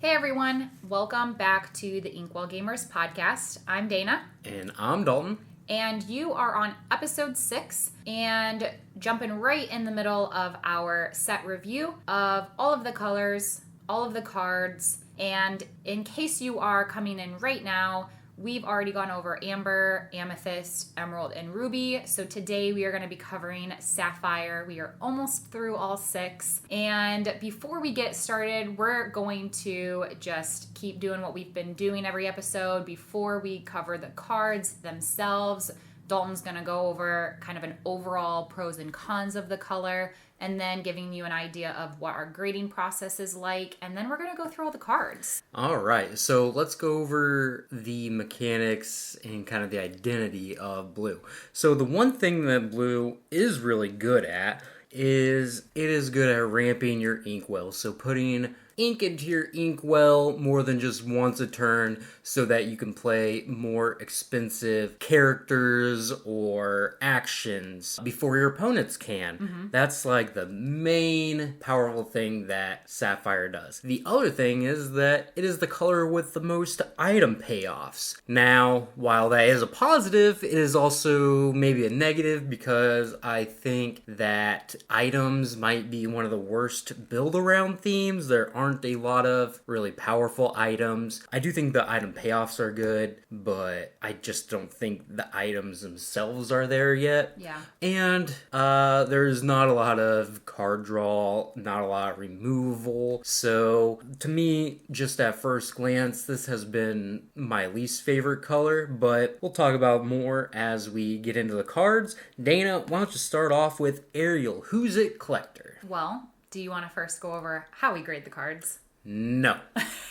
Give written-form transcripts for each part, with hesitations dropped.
Hey everyone, welcome back to the Inkwell Gamers podcast. I'm Dana. And I'm Dalton. And you are on episode 6 and jumping right in the middle of our set review of all of the colors, all of the cards. And in case you are coming in right now, we've already gone over Amber, Amethyst, Emerald, and Ruby. So today we are going to be covering Sapphire. We are almost through all 6. And before we get started, we're going to just keep doing what we've been doing every episode. Before we cover the cards themselves, Dalton's going to go over kind of an overall pros and cons of the color, and then giving you an idea of what our grading process is like, and then we're going to go through all the cards. All right, so let's go over the mechanics and kind of the identity of blue. So the one thing that blue is really good at is it is good at ramping your inkwell. So putting ink into your inkwell more than just once a turn so that you can play more expensive characters or actions before your opponents can. Mm-hmm. That's like the main powerful thing that Sapphire does. The other thing is that it is the color with the most item payoffs. Now, while that is a positive, it is also maybe a negative because I think that items might be one of the worst build-around themes. There aren't a lot of really powerful items. I do think the item payoffs are good, but I just don't think the items themselves are there yet. Yeah. And there's not a lot of card draw, not a lot of removal. So to me, just at first glance, this has been my least favorite color, but we'll talk about more as we get into the cards. Dana, why don't you start off with Ariel, Who's It Collector? Well, do you want to first go over how we grade the cards? No.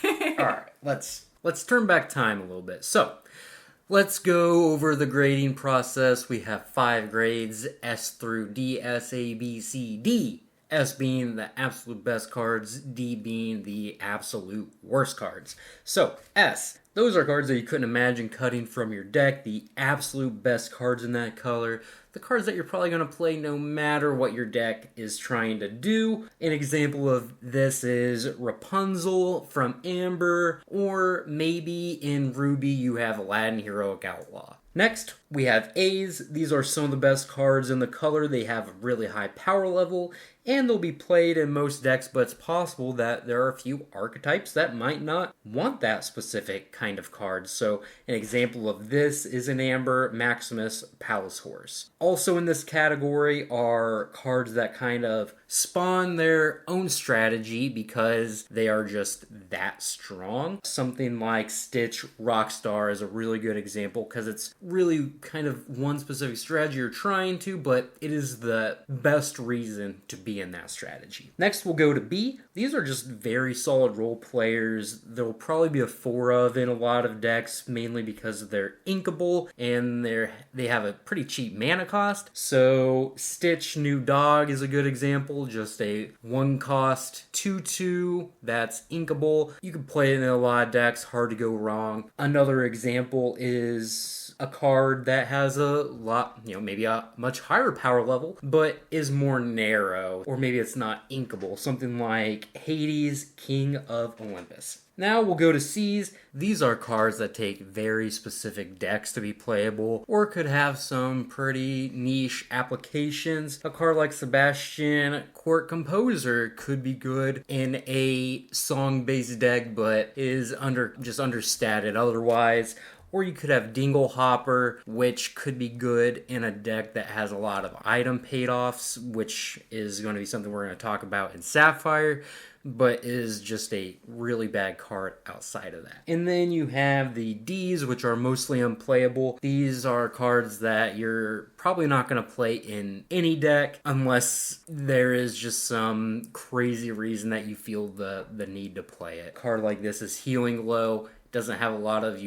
All right, let's turn back time a little bit. So, let's go over the grading process. We have 5 grades, S through D, S, A, B, C, D. S being the absolute best cards, D being the absolute worst cards. So, S, those are cards that you couldn't imagine cutting from your deck, the absolute best cards in that color. The cards that you're probably going to play no matter what your deck is trying to do. An example of this is Rapunzel from Amber, or maybe in Ruby you have Aladdin Heroic Outlaw. Next, we have A's. These are some of the best cards in the color. They have a really high power level, and they'll be played in most decks, but it's possible that there are a few archetypes that might not want that specific kind of card. So an example of this is an Amber Maximus Palace Horse. Also in this category are cards that kind of spawn their own strategy because they are just that strong. Something like Stitch Rockstar is a really good example because it's really kind of one specific strategy you're trying to, but it is the best reason to be in that strategy. Next, we'll go to B. These are just very solid role players. There will probably be a 4 of in a lot of decks, mainly because they're inkable and they have a pretty cheap mana cost. So Stitch New Dog is a good example. Just a 1 cost 2/2 that's inkable. You can play it in a lot of decks, hard to go wrong. Another example is a card that has a lot, maybe a much higher power level, but is more narrow, or maybe it's not inkable. Something like Hades, King of Olympus. Now we'll go to C's. These are cards that take very specific decks to be playable, or could have some pretty niche applications. A card like Sebastian, Court Composer, could be good in a song-based deck, but is understated otherwise. Or you could have Dingle Hopper, which could be good in a deck that has a lot of item payoffs, which is going to be something we're going to talk about in Sapphire, but is just a really bad card outside of that. And then you have the D's, which are mostly unplayable. These are cards that you're probably not going to play in any deck unless there is just some crazy reason that you feel the need to play it. A card like this is Healing Glow. Doesn't have a lot of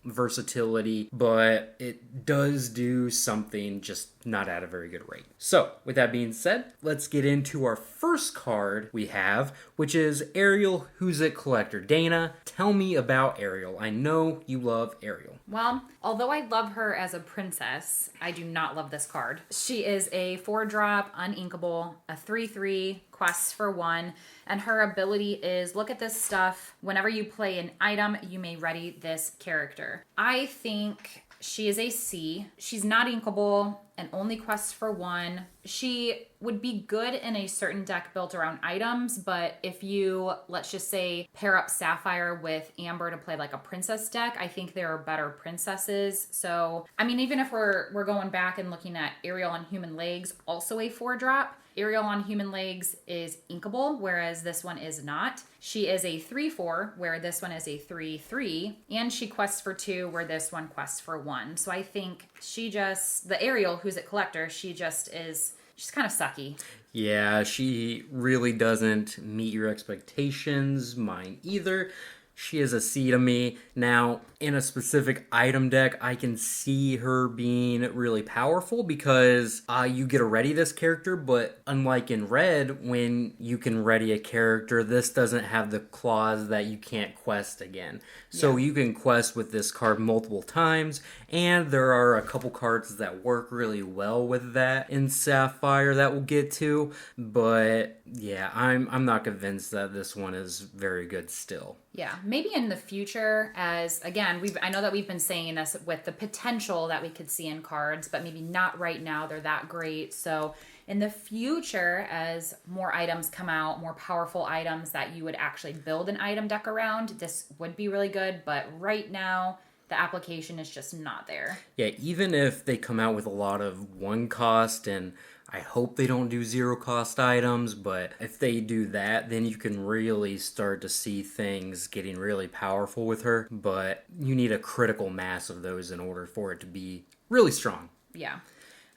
versatility, but it does do something, just not at a very good rate. So, with that being said, let's get into our first card we have, which is Ariel, Who's It Collector. Dana, tell me about Ariel. I know you love Ariel. Well, although I love her as a princess, I do not love this card. She is a 4-drop, uninkable, a 3/3, quests for 1. And her ability is, look at this stuff. Whenever you play an item, you may ready this character. I think she is a C. She's not inkable and only quests for 1. She would be good in a certain deck built around items, but if you, let's just say, pair up Sapphire with Amber to play like a princess deck, I think there are better princesses. So, I mean, even if we're going back and looking at Ariel on Human Legs, also a 4-drop, Ariel on Human Legs is inkable, whereas this one is not. She is a 3/4, where this one is a 3/3, and she quests for 2, where this one quests for 1. So I think the Ariel, who's at Collector, she's kind of sucky. Yeah, she really doesn't meet your expectations, mine either. She is a C to me. Now, in a specific item deck, I can see her being really powerful because you get to ready this character, but unlike in red, when you can ready a character, this doesn't have the clause that you can't quest again. So you can quest with this card multiple times, and there are a couple cards that work really well with that in Sapphire that we'll get to, but yeah, I'm not convinced that this one is very good still. Yeah, maybe in the future, as again, I know that we've been saying this with the potential that we could see in cards, but maybe not right now. They're that great. So in the future, as more items come out, more powerful items that you would actually build an item deck around, this would be really good. But right now, the application is just not there. Yeah, even if they come out with a lot of 1 cost, and I hope they don't do 0 cost items, but if they do that, then you can really start to see things getting really powerful with her. But you need a critical mass of those in order for it to be really strong. Yeah.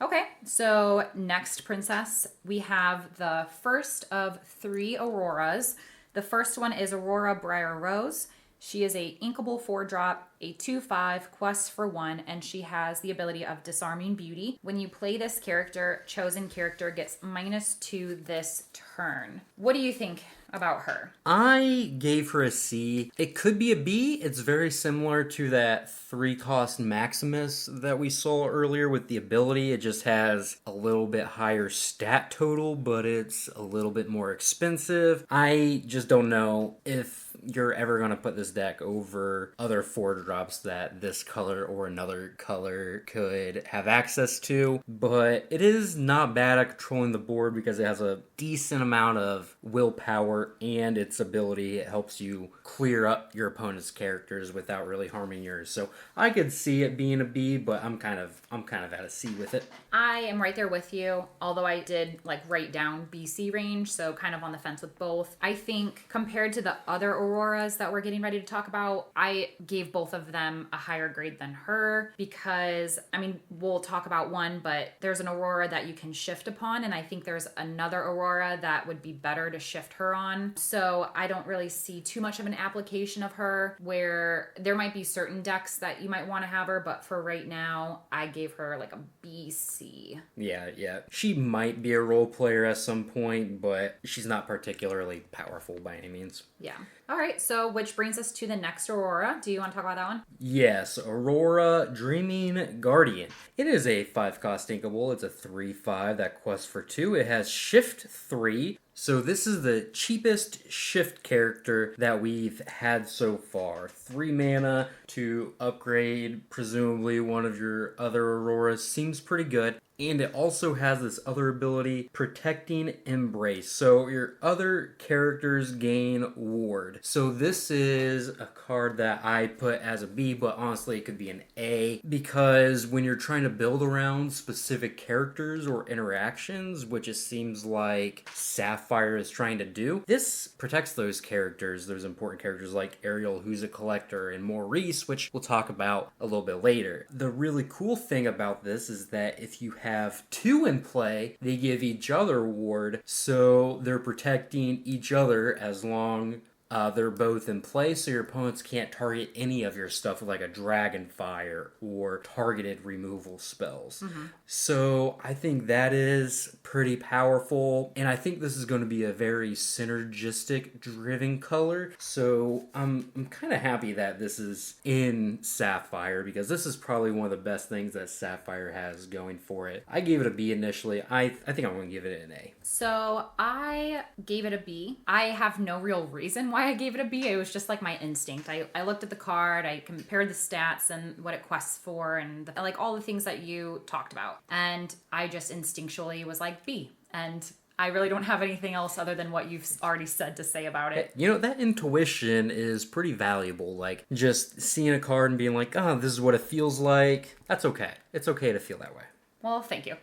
Okay, so next princess, we have the first of 3 Auroras. The first one is Aurora Briar Rose. She is a inkable 4-drop, a 2/5, quest for 1, and she has the ability of Disarming Beauty. When you play this character, chosen character gets -2 this turn. What do you think about her? I gave her a C. It could be a B. It's very similar to that 3-cost Maximus that we saw earlier with the ability. It just has a little bit higher stat total, but it's a little bit more expensive. I just don't know if you're ever going to put this deck over other 4-drops that this color or another color could have access to, but it is not bad at controlling the board because it has a decent amount of willpower, and its ability, it helps you clear up your opponent's characters without really harming yours. So I could see it being a B, but I'm kind of at a C with it. I am right there with you, although I did write down BC range, so kind of on the fence with both. I think compared to the other Auroras that we're getting ready to talk about, I gave both of them a higher grade than her because, I mean, we'll talk about one, but there's an Aurora that you can shift upon, and I think there's another Aurora that would be better to shift her on. So I don't really see too much of an application of her, where there might be certain decks that you might want to have her, but for right now, I gave her a BC. Yeah. She might be a role player at some point, but she's not particularly powerful by any means. Yeah. All right, so which brings us to the next Aurora. Do you want to talk about that one? Yes, Aurora Dreaming Guardian. It is a 5-cost inkable. It's a 3/5 that quests for 2. It has Shift 3. So this is the cheapest shift character that we've had so far. 3 mana to upgrade presumably one of your other Auroras. Seems pretty good. And it also has this other ability, Protecting Embrace. So your other characters gain ward. So this is a card that I put as a B, but honestly it could be an A, because when you're trying to build around specific characters or interactions, which it seems like Sapphire is trying to do, this protects those characters, those important characters like Ariel, who's a collector, and Maurice, which we'll talk about a little bit later. The really cool thing about this is that if you have 2 in play, they give each other ward, so they're protecting each other as long They're both in play, so your opponents can't target any of your stuff with like a Dragon Fire or targeted removal spells. So I think that is pretty powerful, and I think this is going to be a very synergistic driven color. So I'm kind of happy that this is in Sapphire, because this is probably one of the best things that Sapphire has going for it. I gave it a B initially. I think I'm going to give it an A. So I gave it a B. I have no real reason why I gave it a B. It was just like my instinct. I looked at the card, I compared the stats and what it quests for, and like all the things that you talked about. And I just instinctually was like B. And I really don't have anything else other than what you've already said to say about it. You know, that intuition is pretty valuable. Like, just seeing a card and being like, oh, this is what it feels like. That's okay. It's okay to feel that way. Well, thank you.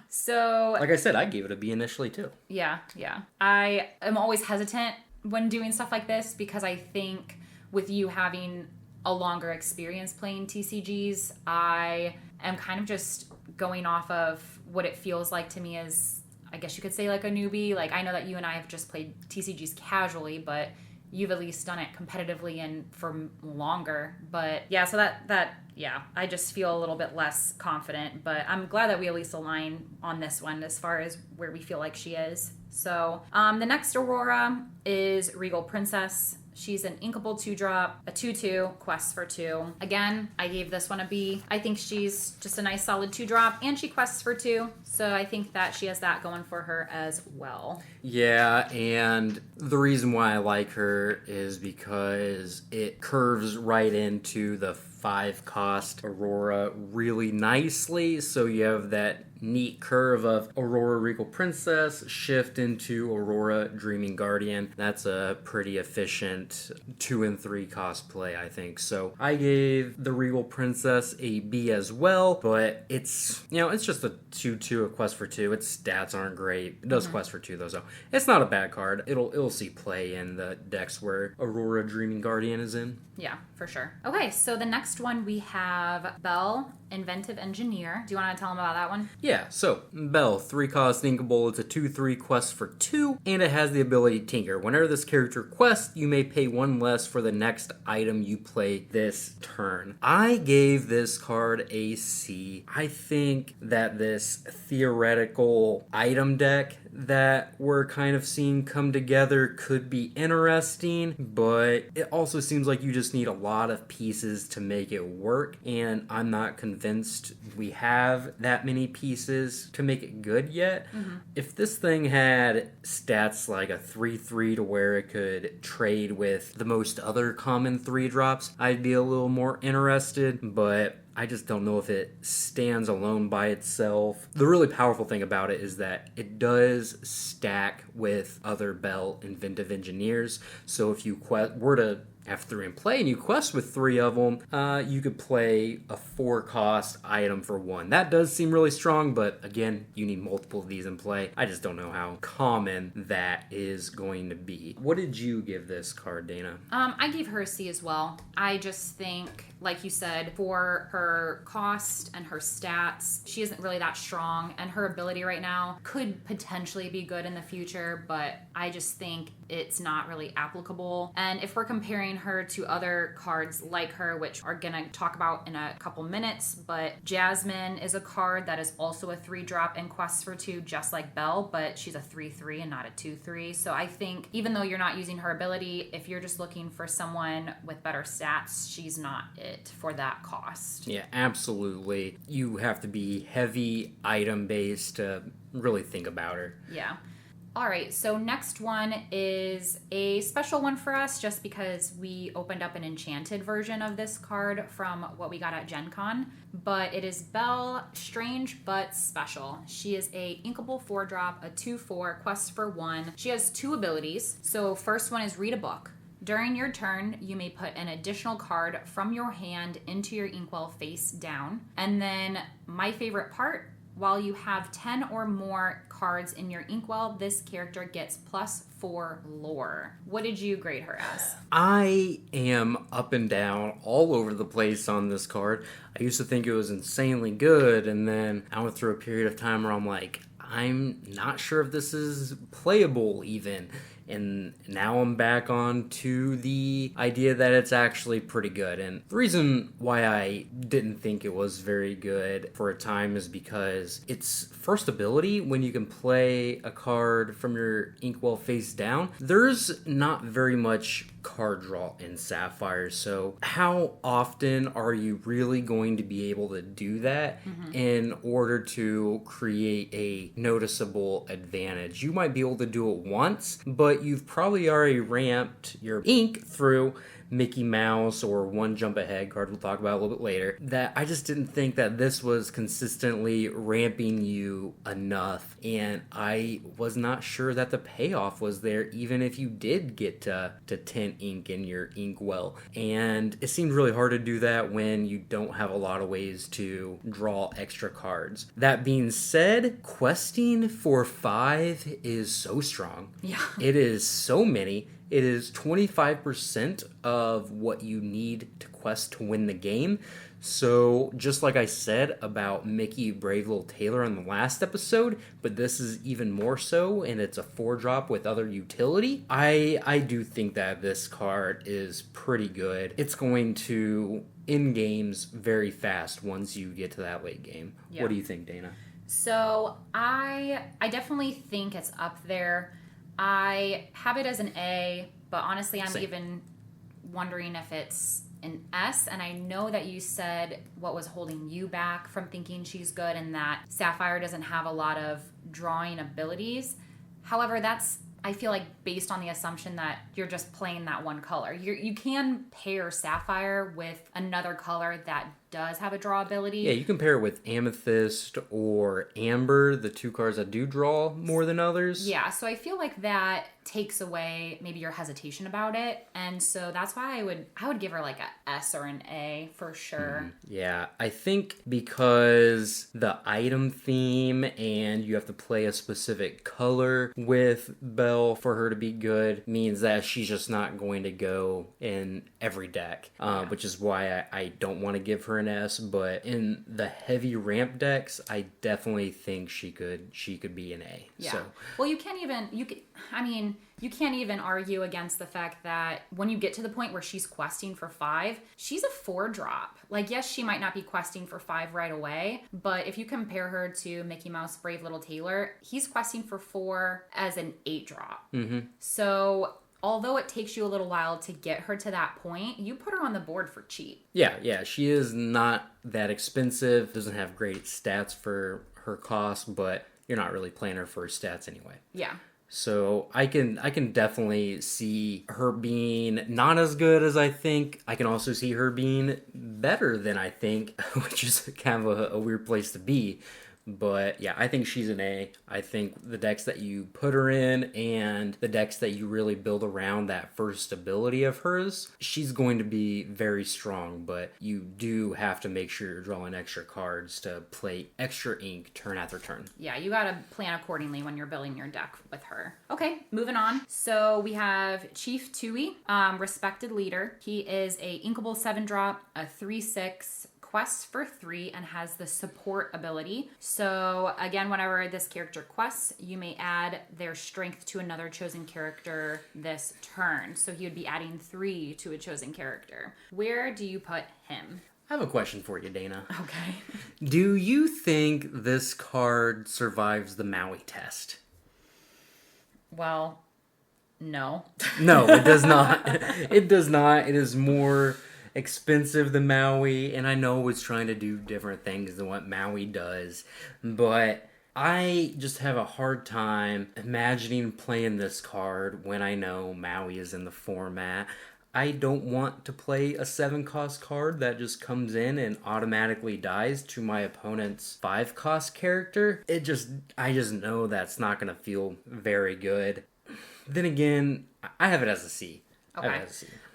So, like I said, I gave it a B initially too. Yeah. I am always hesitant when doing stuff like this because I think with you having a longer experience playing TCGs, I am kind of just going off of what it feels like to me as, I guess you could say, like a newbie. Like, I know that you and I have just played TCGs casually, but you've at least done it competitively and for longer. But yeah, so yeah, I just feel a little bit less confident, but I'm glad that we at least align on this one as far as where we feel like she is. So the next Aurora is Regal Princess. She's an inkable 2-drop, a 2/2, quests for 2. Again, I gave this one a B. I think she's just a nice solid 2-drop, and she quests for 2. So I think that she has that going for her as well. Yeah, and the reason why I like her is because it curves right into the 5-cost Aurora really nicely. So you have that neat curve of Aurora Regal Princess shift into Aurora Dreaming Guardian. That's a pretty efficient 2 and 3 cost play, I think. So I gave the Regal Princess a B as well, but it's just a 2/2, a quest for 2. Its stats aren't great. It does quest for 2 though, so it's not a bad card. It'll see play in the decks where Aurora Dreaming Guardian is in. Yeah, for sure. Okay, so the next one we have Belle, Inventive Engineer. Do you want to tell them about that one? Yeah, so Belle, 3-cost inkable. It's a 2/3 quest for 2, and it has the ability Tinker. Whenever this character quests, you may pay 1 less for the next item you play this turn. I gave this card a C. I think that this theoretical item deck that we're kind of seeing come together could be interesting, but it also seems like you just need a lot of pieces to make it work, and I'm not convinced we have that many pieces to make it good yet. If this thing had stats like a 3/3 to where it could trade with the most other common 3-drops, I'd be a little more interested, but I just don't know if it stands alone by itself. The really powerful thing about it is that it does stack with other Belle Inventive Engineers. So if you were to have 3 in play and you quest with 3 of them, you could play a 4-cost item for 1. That does seem really strong, but again, you need multiple of these in play. I just don't know how common that is going to be. What did you give this card, Dana? I gave her a C as well. I just think, like you said, for her cost and her stats, she isn't really that strong, and her ability right now could potentially be good in the future, but I just think it's not really applicable. And if we're comparing her to other cards like her, which we're gonna talk about in a couple minutes, but Jasmine is a card that is also a 3-drop and quests for 2, just like Belle, but she's a 3/3 and not a 2/3. So I think even though you're not using her ability, if you're just looking for someone with better stats, she's not it for that cost. Yeah, absolutely. You have to be heavy item based to really think about her. Yeah. All right, so next one is a special one for us just because we opened up an enchanted version of this card from what we got at Gen Con, but it is Belle, Strange but Special. She is a inkable 4-drop, a 2/4, quest for 1. She has 2 abilities. So first one is Read a Book. During your turn, you may put an additional card from your hand into your inkwell face down. And then my favorite part, while you have 10 or more cards in your inkwell, this character gets +4 lore. What did you grade her as? I am up and down all over the place on this card. I used to think it was insanely good, and then I went through a period of time where I'm like, I'm not sure if this is playable even. And now I'm back on to the idea that it's actually pretty good. And the reason why I didn't think it was very good for a time is because its first ability, when you can play a card from your inkwell face down, there's not very much card draw in Sapphire. So how often are you really going to be able to do that in order to create a noticeable advantage? You might be able to do it once, but you've probably already ramped your ink through Mickey Mouse or one jump ahead card we'll talk about a little bit later, that I just didn't think that this was consistently ramping you enough, and I was not sure that the payoff was there even if you did get to 10 ink in your inkwell. And it seemed really hard to do that when you don't have a lot of ways to draw extra cards. That being said, questing for 5 is so strong. Yeah. It is so many. It is 25% of what you need to quest to win the game. So, just like I said about Mickey Brave Little Tailor in the last episode, but this is even more so, and it's a 4-drop with other utility. I do think that this card is pretty good. It's going to end games very fast once you get to that late game. Yeah. What do you think, Dana? So, I definitely think it's up there. I have it as an A, but honestly, I'm even wondering if it's an S. And I know that you said what was holding you back from thinking she's good and that Sapphire doesn't have a lot of drawing abilities. However, that's, I feel like, based on the assumption that you're just playing that one color. You can pair Sapphire with another color that does have a draw ability. Yeah, you can pair it with Amethyst or Amber, the 2 cards that do draw more than others. Yeah, so I feel like that takes away maybe your hesitation about it, and so that's why I would give her like a S or an A for sure. Yeah, I think because the item theme and you have to play a specific color with Belle for her to be good means that she's just not going to go in every deck, which is why I don't want to give her an S. But in the heavy ramp decks, I definitely think she could be an A. Yeah. So. Well, you can't even argue against the fact that when you get to the point where she's questing for 5, she's a 4-drop. Like, yes, she might not be questing for 5 right away, but if you compare her to Mickey Mouse Brave Little Tailor, he's questing for 4 as an 8-drop. So although it takes you a little while to get her to that point, you put her on the board for cheap. Yeah, she is not that expensive, doesn't have great stats for her cost, but you're not really playing her for her stats anyway. Yeah. So I can definitely see her being not as good as I think. I can also see her being better than I think, which is kind of a weird place to be. But yeah, I think she's an A. I think the decks that you put her in and the decks that you really build around that first ability of hers, she's going to be very strong, but you do have to make sure you're drawing extra cards to play extra ink turn after turn. Yeah, you gotta plan accordingly when you're building your deck with her. Okay, moving on. So we have Chief Tui, respected leader. He is a inkable 7-drop, a 3/6, quests for 3, and has the support ability. So again, whenever this character quests, you may add their strength to another chosen character this turn. So he would be adding 3 to a chosen character. Where do you put him? I have a question for you, Dana. Okay. Do you think this card survives the Maui test? Well, no. No, it does not. It does not. It is more expensive than Maui, and I know it's trying to do different things than what Maui does, but I just have a hard time imagining playing this card when I know Maui is in the format. I don't want to play a 7-cost card that just comes in and automatically dies to my opponent's 5-cost character. I just know that's not going to feel very good. Then again, I have it as a C. Okay.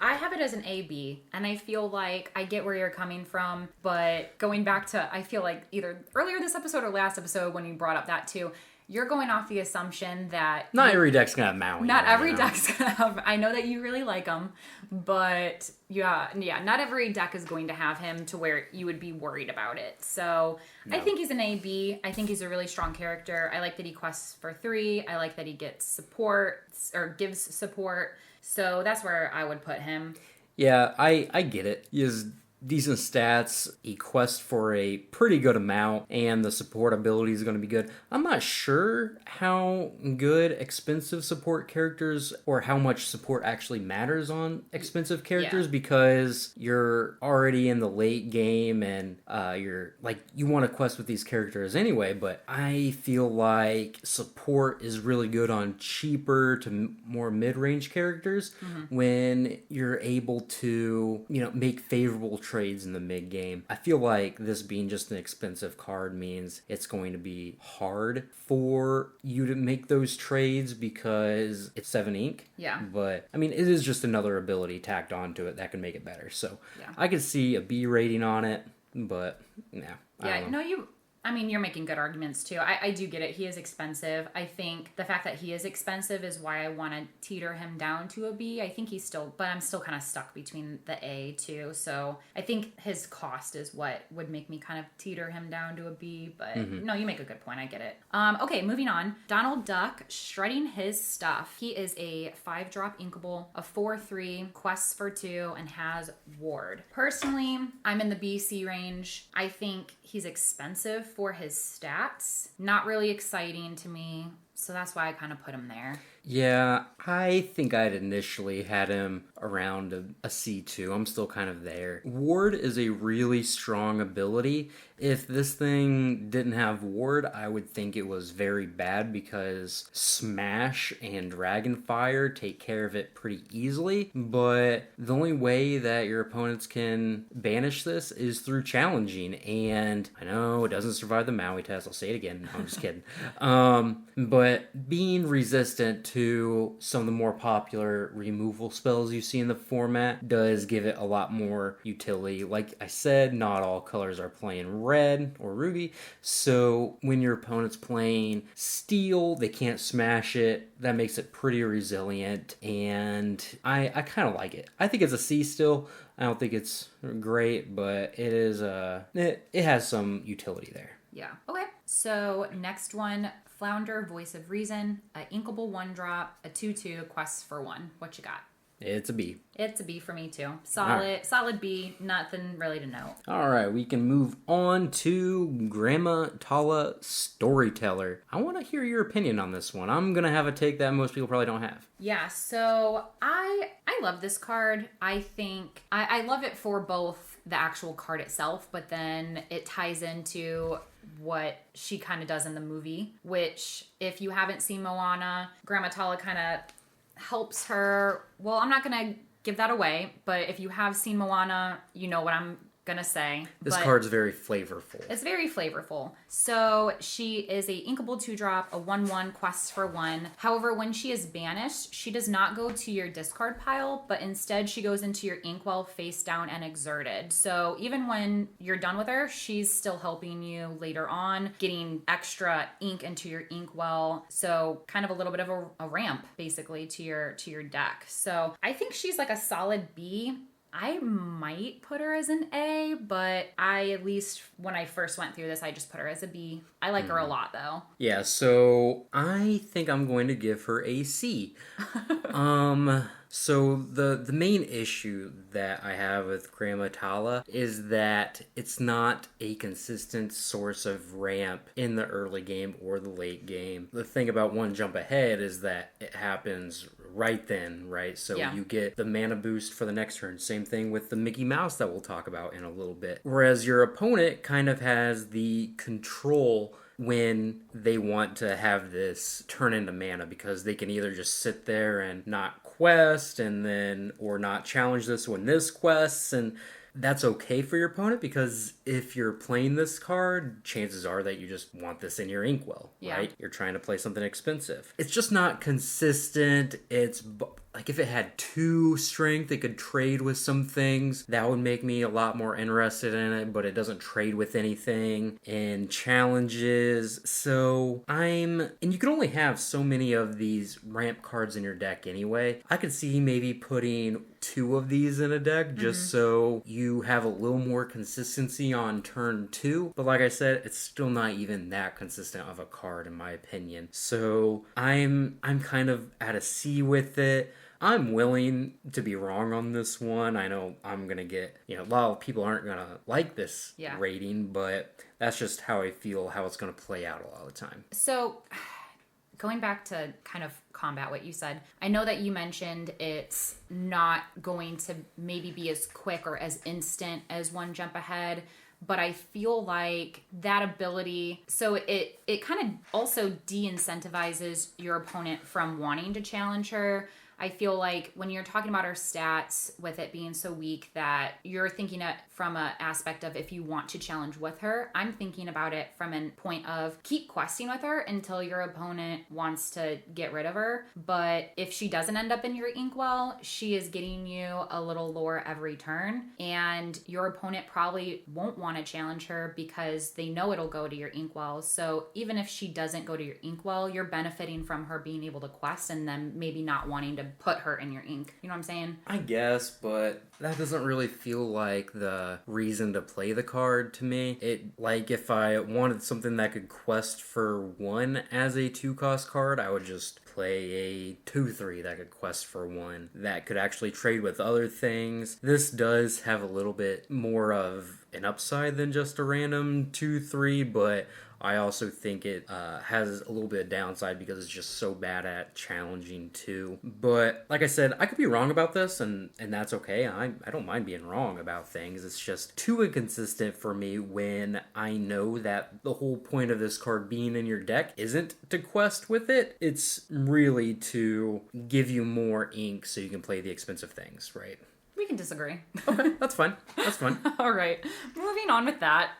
I have it as an AB, and I feel like I get where you're coming from, but going back to, I feel like either earlier this episode or last episode when you brought up that too, you're going off the assumption that... Not every deck's going to have Maui. Not every deck's going to have... I know that you really like him, but yeah, not every deck is going to have him to where you would be worried about it. So no. I think he's an AB. I think he's a really strong character. I like that he quests for 3. I like that he gets support, or gives support. So that's where I would put him. Yeah, I get it. He has decent stats, he quests for a pretty good amount, and the support ability is going to be good. I'm not sure how good expensive support characters, or how much support actually matters on expensive characters, because you're already in the late game, and you're like, you want to quest with these characters anyway, but I feel like support is really good on cheaper to more mid-range characters when you're able to, make favorable trades in the mid game. I feel like this being just an expensive card means it's going to be hard for you to make those trades because it's 7 ink. Yeah. But I mean, it is just another ability tacked onto it that can make it better. So I could see a B rating on it, but you're making good arguments too. I do get it. He is expensive. I think the fact that he is expensive is why I want to teeter him down to a B. I think but I'm still kind of stuck between the A too. So I think his cost is what would make me kind of teeter him down to a B. But no, you make a good point. I get it. Okay, moving on. Donald Duck, shredding his stuff. He is a 5-drop inkable, a 4/3, quests for 2, and has ward. Personally, I'm in the B/C range. I think he's expensive for his stats. Not really exciting to me, so that's why I kind of put him there. Yeah, I think I'd initially had him around a C2. I'm still kind of there. Ward is a really strong ability. If this thing didn't have Ward, I would think it was very bad because Smash and Dragonfire take care of it pretty easily. But the only way that your opponents can banish this is through challenging. And I know it doesn't survive the Maui test. I'll say it again. No, I'm just kidding. But being resistant to some of the more popular removal spells you see in the format does give it a lot more utility. Like I said, not all colors are playing red or ruby, so when your opponent's playing steel, they can't smash it. That makes it pretty resilient, and I kind of like it. I think it's a C still. I don't think it's great, but it is it has some utility there. Yeah. Okay. So next one, Flounder, Voice of Reason, a inkable 1-drop, a 2/2, quests for 1. What you got? It's a B. It's a B for me too. Solid B. Nothing really to note. All right, we can move on to Grandma Tala, Storyteller. I want to hear your opinion on this one. I'm gonna have a take that most people probably don't have. Yeah, so I love this card. I think I love it for both the actual card itself, but then it ties into what she kind of does in the movie, which if you haven't seen Moana, Grandma Tala kind of helps her. Well, I'm not going to give that away, but if you have seen Moana, you know what I'm gonna say. This card's very flavorful. It's very flavorful. So she is a inkable 2-drop, a 1/1, quests for 1. However, when she is banished, she does not go to your discard pile, but instead she goes into your inkwell face down and exerted. So even when you're done with her, she's still helping you later on, getting extra ink into your inkwell. So kind of a little bit of a ramp basically to your deck. So I think she's like a solid B. I might put her as an A, but at least when I first went through this, I just put her as a B. I like her a lot, though. Yeah, so I think I'm going to give her a C. So the main issue that I have with Grandma Tala is that it's not a consistent source of ramp in the early game or the late game. The thing about One Jump Ahead is that it happens right then, right? So you get the mana boost for the next turn. Same thing with the Mickey Mouse that we'll talk about in a little bit. Whereas your opponent kind of has the control when they want to have this turn into mana, because they can either just sit there and not quest or not challenge this when this quests, and that's okay for your opponent, because if you're playing this card, chances are that you just want this in your inkwell, right? You're trying to play something expensive. It's just not consistent. like if it had 2 strength, it could trade with some things. That would make me a lot more interested in it, but it doesn't trade with anything. And challenges. So and you can only have so many of these ramp cards in your deck anyway. I could see maybe putting 2 of these in a deck just so you have a little more consistency on turn 2. But like I said, it's still not even that consistent of a card in my opinion. So I'm kind of at a C with it. I'm willing to be wrong on this one. I know I'm going to get, a lot of people aren't going to like this rating, but that's just how I feel, how it's going to play out a lot of the time. So, going back to kind of combat what you said, I know that you mentioned it's not going to maybe be as quick or as instant as one jump ahead, but I feel like that ability, so it kind of also de-incentivizes your opponent from wanting to challenge her. I feel like when you're talking about her stats with it being so weak that you're thinking it from an aspect of if you want to challenge with her, I'm thinking about it from a point of keep questing with her until your opponent wants to get rid of her. But if she doesn't end up in your inkwell, she is getting you a little lore every turn, and your opponent probably won't want to challenge her because they know it'll go to your inkwell. So even if she doesn't go to your inkwell, you're benefiting from her being able to quest and then maybe not wanting to put her in your ink. You know what I'm saying? I guess, but that doesn't really feel like the reason to play the card to me. Like if I wanted something that could quest for 1 as a 2-cost card, I would just play a 2/3 that could quest for 1 that could actually trade with other things. This does have a little bit more of an upside than just a random 2/3, but I also think it has a little bit of downside because it's just so bad at challenging too. But like I said, I could be wrong about this, and that's okay. I don't mind being wrong about things. It's just too inconsistent for me when I know that the whole point of this card being in your deck isn't to quest with it. It's really to give you more ink so you can play the expensive things, right? We can disagree. Okay, that's fine. That's fine. All right. Moving on with that.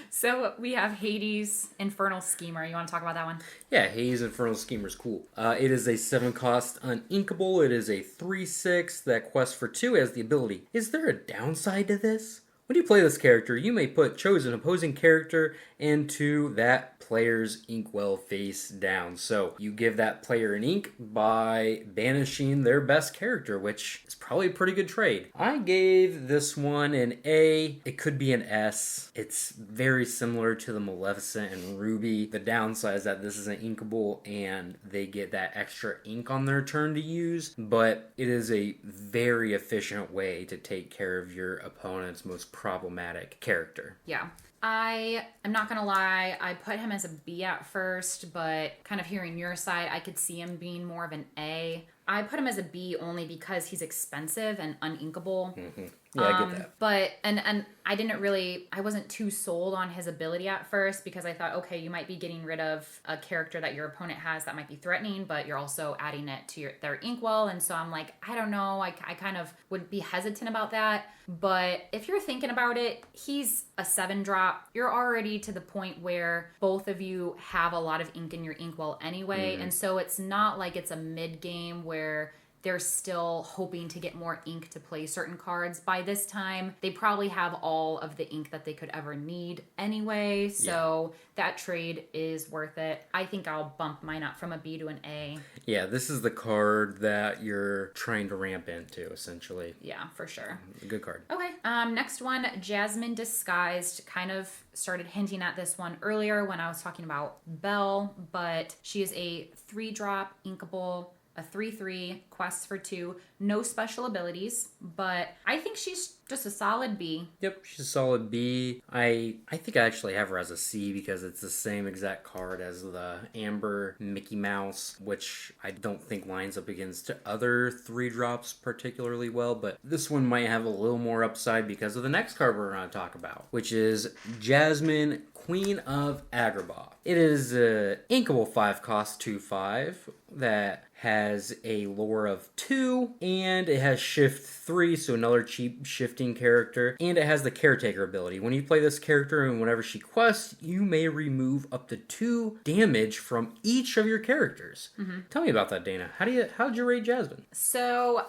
So we have Hades Infernal Schemer. You want to talk about that one? Yeah, Hades Infernal Schemer is cool. It is a 7-cost uninkable. It is a 3/6 that quests for 2 as the ability. Is there a downside to this? When you play this character, you may put chosen opposing character into that player's inkwell face down. So you give that player an ink by banishing their best character, which is probably a pretty good trade. I gave this one an A. It could be an S. It's very similar to the Maleficent and Ruby. The downside is that this is an inkable and they get that extra ink on their turn to use, but it is a very efficient way to take care of your opponent's most problematic character. Yeah. I'm not gonna lie, I put him as a B at first, but kind of hearing your side, I could see him being more of an A. I put him as a B only because he's expensive and uninkable. Mm-hmm. Yeah, I get that. But, and I wasn't too sold on his ability at first because I thought, okay, you might be getting rid of a character that your opponent has that might be threatening, but you're also adding it to their inkwell. And so I'm like, I don't know, I kind of would be hesitant about that. But if you're thinking about it, he's a 7-drop. You're already to the point where both of you have a lot of ink in your inkwell anyway. Mm-hmm. And so it's not like it's a mid-game where they're still hoping to get more ink to play certain cards. By this time, they probably have all of the ink that they could ever need anyway. So that trade is worth it. I think I'll bump mine up from a B to an A. Yeah, this is the card that you're trying to ramp into, essentially. Yeah, for sure. Good card. Okay. Next one, Jasmine Disguised. Kind of started hinting at this one earlier when I was talking about Belle, but she is a 3-drop inkable, a 3/3, quests for 2, no special abilities, but I think she's just a solid B. Yep, she's a solid B. I think I actually have her as a C because it's the same exact card as the Amber Mickey Mouse, which I don't think lines up against other 3-drops particularly well, but this one might have a little more upside because of the next card we're going to talk about, which is Jasmine, Queen of Agrabah. It is an inkable 5-cost 2/5 that has a lore of 2, and it has shift 3, so another cheap shifting character, and it has the caretaker ability. When you play this character and whenever she quests, you may remove up to 2 damage from each of your characters. Tell me about that, Dana. How did you rate Jasmine? So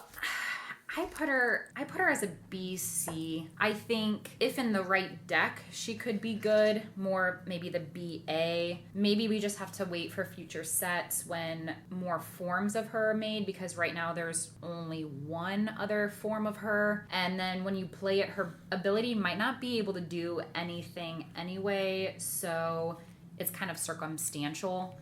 I put her as a BC. I think if in the right deck, she could be good. More maybe the BA. Maybe we just have to wait for future sets when more forms of her are made, because right now there's only one other form of her. And then when you play it, her ability might not be able to do anything anyway. So it's kind of circumstantial.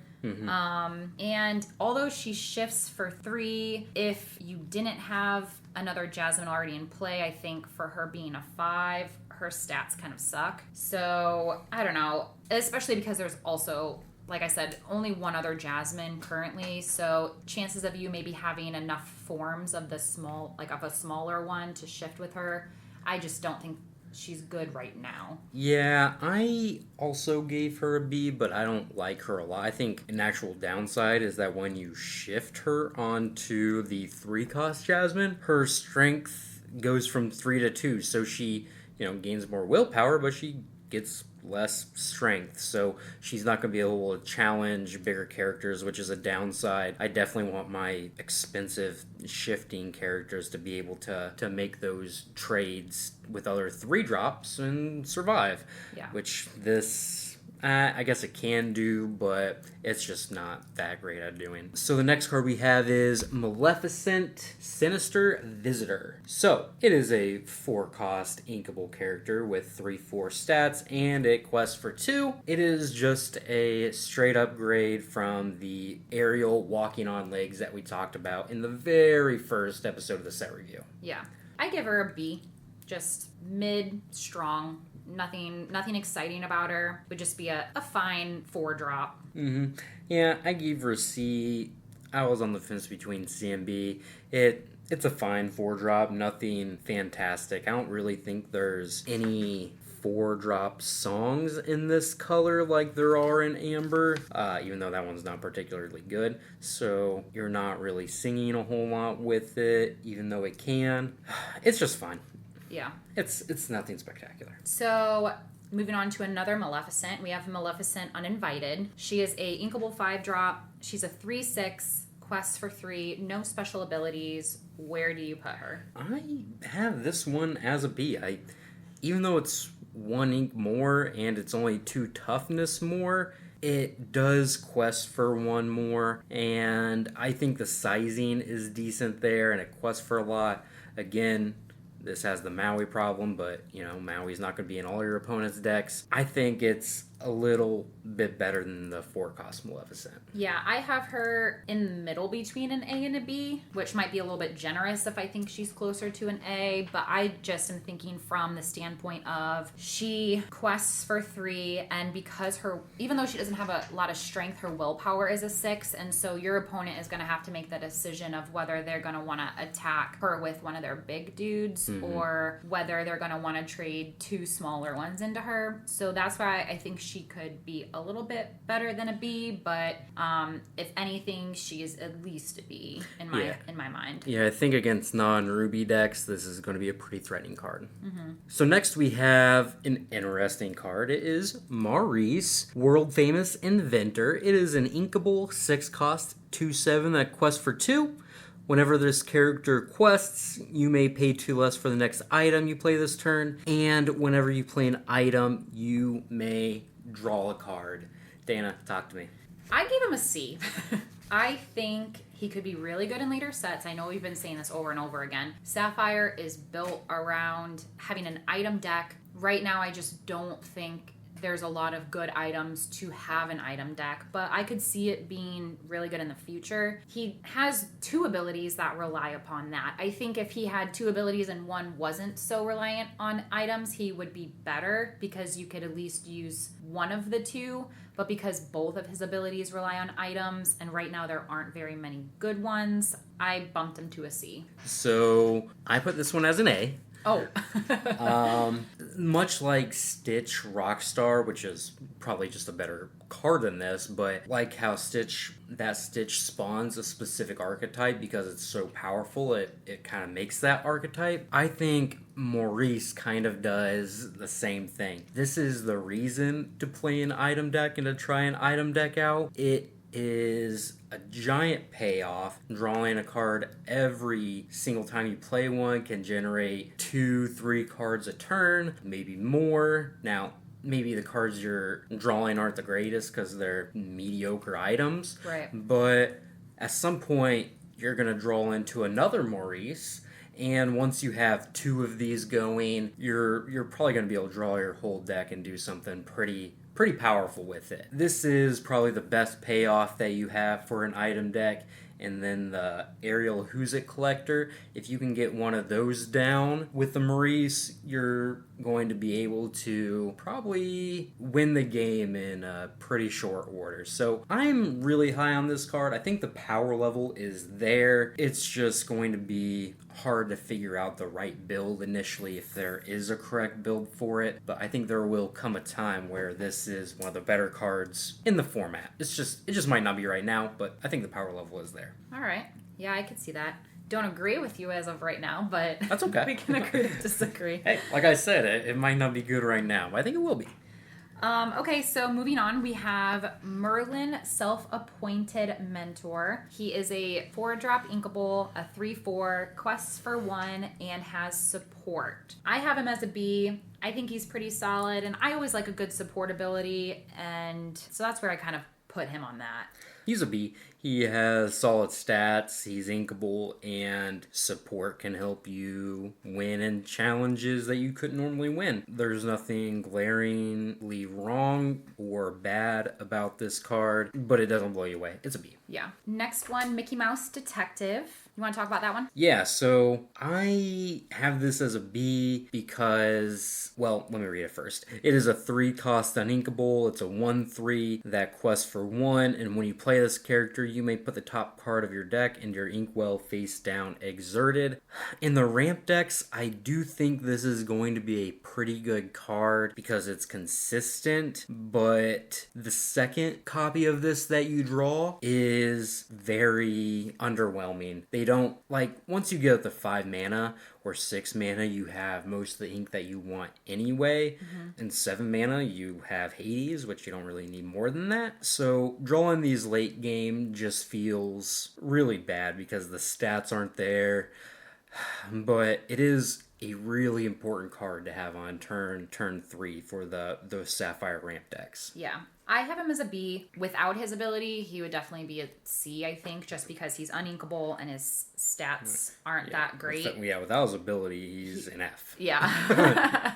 And although she shifts for 3, if you didn't have another Jasmine already in play, I think for her being a 5, her stats kind of suck. So I don't know, especially because there's also, like I said, only one other Jasmine currently. So chances of you maybe having enough forms of a smaller one to shift with her, I just don't think she's good right now. Yeah, I also gave her a B, but I don't like her a lot. I think an actual downside is that when you shift her onto the 3-cost Jasmine, her strength goes from 3 to 2, so she, gains more willpower, but she gets less strength, so she's not going to be able to challenge bigger characters, which is a downside. I definitely want my expensive shifting characters to be able to make those trades with other 3-drops and survive. Yeah. Which this, I guess it can do, but it's just not that great at doing. So the next card we have is Maleficent Sinister Visitor. So it is a 4-cost inkable character with 3/4 stats, and it quests for 2. It is just a straight upgrade from the aerial walking on legs that we talked about in the very first episode of the set review. Yeah. I give her a B. Just mid, strong. Nothing exciting about her. Would just be a fine 4-drop. Yeah, I gave her a C. I was on the fence between C and B. It's a fine 4-drop, nothing fantastic. I don't really think there's any 4-drop songs in this color like there are in Amber, even though that one's not particularly good. So you're not really singing a whole lot with it, even though it can. It's just fine. Yeah. It's nothing spectacular. So, moving on to another Maleficent. We have Maleficent Uninvited. She is a inkable 5-drop. She's a 3/6, quests for 3, no special abilities. Where do you put her? I have this one as a B. Even though it's 1 ink more and it's only 2 toughness more, it does quest for 1 more, and I think the sizing is decent there, and it quests for a lot. Again, this has the Maui problem, but, Maui's not going to be in all your opponent's decks. I think it's a little bit better than the 4-cost Maleficent. Yeah, I have her in the middle between an A and a B, which might be a little bit generous if I think she's closer to an A, but I just am thinking from the standpoint of she quests for 3, and because even though she doesn't have a lot of strength, her willpower is a 6, and so your opponent is going to have to make the decision of whether they're going to want to attack her with one of their big dudes or whether they're going to want to trade 2 smaller ones into her. So that's why I think she could be a little bit better than a B, but if anything, she is at least a B in my mind. Yeah, I think against non-Ruby decks, this is going to be a pretty threatening card. So next we have an interesting card. It is Maurice, world famous inventor. It is an inkable 6-cost 2/7 that quests for 2. Whenever this character quests, you may pay 2 less for the next item you play this turn, and whenever you play an item, you may draw a card. Dana, talk to me. I gave him a C. I think he could be really good in later sets. I know we've been saying this over and over again. Sapphire is built around having an item deck. Right now, I just don't think there's a lot of good items to have an item deck, but I could see it being really good in the future. He has 2 abilities that rely upon that. I think if he had 2 abilities and one wasn't so reliant on items, he would be better because you could at least use one of the 2, but because both of his abilities rely on items, and right now there aren't very many good ones, I bumped him to a C. So I put this one as an A. Oh. Much like Stitch Rockstar, which is probably just a better card than this, but like how Stitch spawns a specific archetype because it's so powerful, it kind of makes that archetype. I think Maurice kind of does the same thing. This is the reason to play an item deck and to try an item deck out. It is a giant payoff. Drawing a card every single time you play one can generate 2-3 cards a turn, maybe more. Now, maybe the cards you're drawing aren't the greatest because they're mediocre items. Right. But at some point, you're going to draw into another Maurice. And once you have 2 of these going, you're probably going to be able to draw your whole deck and do something pretty powerful with it. This is probably the best payoff that you have for an item deck. And then the Aerial Who's It Collector, if you can get one of those down with the Maurice, you're going to be able to probably win the game in a pretty short order. So I'm really high on this card. I think the power level is there. It's just going to be hard to figure out the right build initially if there is a correct build for it. But I think there will come a time where this is one of the better cards in the format. It just might not be right now, but I think the power level is there. All right. Yeah, I could see that. Don't agree with you as of right now, but that's okay. We can agree to disagree. Hey, like I said, it might not be good right now, but I think it will be. Okay, so moving on, we have Merlin, Self-Appointed Mentor. He is a 4-drop inkable, a 3/4, quests for 1, and has support. I have him as a B. I think he's pretty solid, and I always like a good support ability, and so that's where I kind of put him on that. He's a B. He has solid stats, he's inkable, and support can help you win in challenges that you couldn't normally win. There's nothing glaringly wrong or bad about this card, but it doesn't blow you away. It's a B. Yeah. Next one, Mickey Mouse Detective. You want to talk about that one? Yeah, so I have this as a B because, well, let me read it first. It is a 3-cost uninkable. It's a 1/3 that quests for 1, and when you play this character, you may put the top card of your deck into your inkwell face down exerted. In the ramp decks, I do think this is going to be a pretty good card because it's consistent, but the second copy of this that you draw is very underwhelming. They don't, like, once you get up to 5 mana or 6 mana, you have most of the ink that you want anyway. Mm-hmm. And 7 mana, you have Hades, which you don't really need more than that. So drawing these late game just feels really bad because the stats aren't there. But it is a really important card to have on turn 3 for those Sapphire ramp decks. Yeah. I have him as a B. Without his ability, he would definitely be a C, I think, just because he's uninkable and his stats aren't that great. Without his ability, he's an F. Yeah.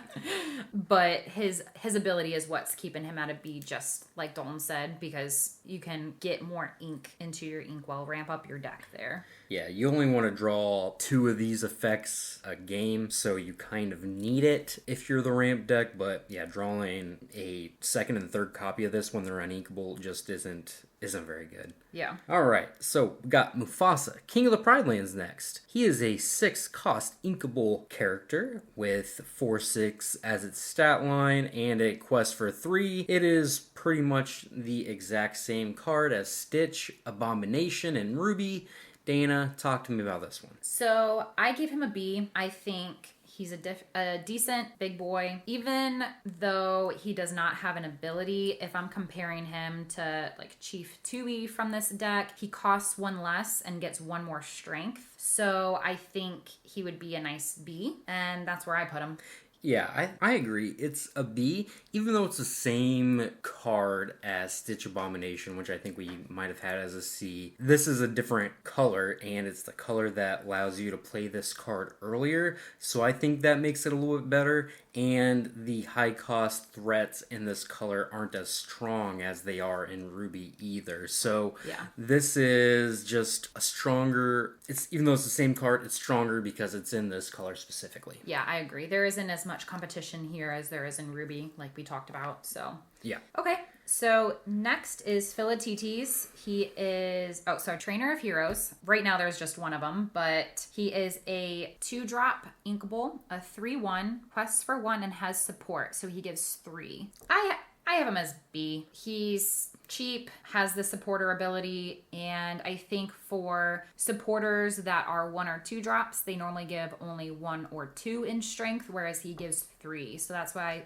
But his ability is what's keeping him at a B, just like Dalton said, because you can get more ink into your inkwell, ramp up your deck there. Yeah, you only want to draw 2 of these effects a game, so you kind of need it if you're the ramp deck, but yeah, drawing a second and third copy of this when they're uninkable just isn't very good. Yeah. Alright, so we got Mufasa, King of the Pride Lands next. He is a 6-cost inkable character with 4/6 as its stat line and a quest for 3. It is pretty much the exact same card as Stitch, Abomination, and Ruby. Dana, talk to me about this one. So I gave him a B. I think he's a decent big boy, even though he does not have an ability. If I'm comparing him to like Chief Tui from this deck, he costs 1 less and gets 1 more strength. So I think he would be a nice B, and that's where I put him. Yeah, I agree. It's a B, even though it's the same card as Stitch Abomination, which I think we might have had as a C. This is a different color, and it's the color that allows you to play this card earlier, so I think that makes it a little bit better, and the high-cost threats in this color aren't as strong as they are in Ruby either. So yeah, this is just a stronger... even though it's the same card, it's stronger because it's in this color specifically. Yeah, I agree. There isn't as much competition here as there is in Ruby, like we talked about, so... Yeah. Okay, So next is Philatites. He is, Trainer of Heroes. Right now there's just one of them, but he is a 2-drop inkable, a 3/1, quests for 1, and has support. So he gives 3. I have him as B. He's cheap, has the supporter ability, and I think for supporters that are 1 or 2 drops, they normally give only 1 or 2 in strength, whereas he gives 3. So that's why